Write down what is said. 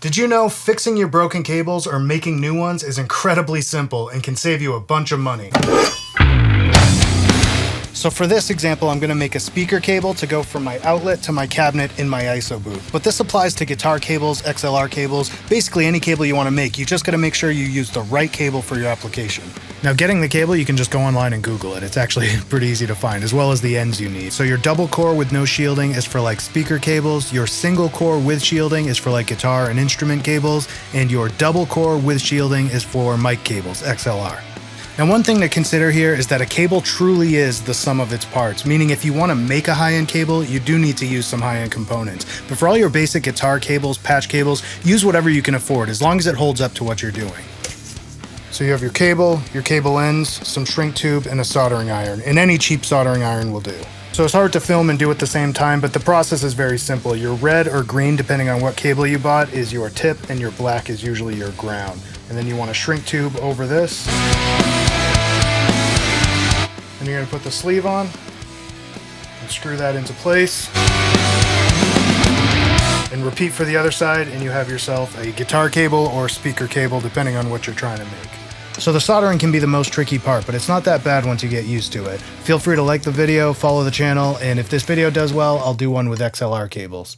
Did you know fixing your broken cables or making new ones is incredibly simple and can save you a bunch of money? So for this example, I'm going to make a speaker cable to go from my outlet to my cabinet in my ISO booth. But this applies to guitar cables, XLR cables, basically any cable you want to make. You just got to make sure you use the right cable for your application. Now getting the cable, you can just go online and Google it. It's actually pretty easy to find, as well as the ends you need. So your double core with no shielding is for like speaker cables, your single core with shielding is for like guitar and instrument cables, and your double core with shielding is for mic cables, XLR. Now one thing to consider here is that a cable truly is the sum of its parts, meaning if you want to make a high-end cable, you do need to use some high-end components. But for all your basic guitar cables, patch cables, use whatever you can afford, as long as it holds up to what you're doing. So you have your cable ends, some shrink tube, and a soldering iron, and any cheap soldering iron will do. So it's hard to film and do at the same time, but the process is very simple. Your red or green, depending on what cable you bought, is your tip, and your black is usually your ground. And then you want a shrink tube over this. And you're going to put the sleeve on and screw that into place. And repeat for the other side, and you have yourself a guitar cable or speaker cable, depending on what you're trying to make. So the soldering can be the most tricky part, but it's not that bad once you get used to it. Feel free to like the video, follow the channel, and if this video does well, I'll do one with XLR cables.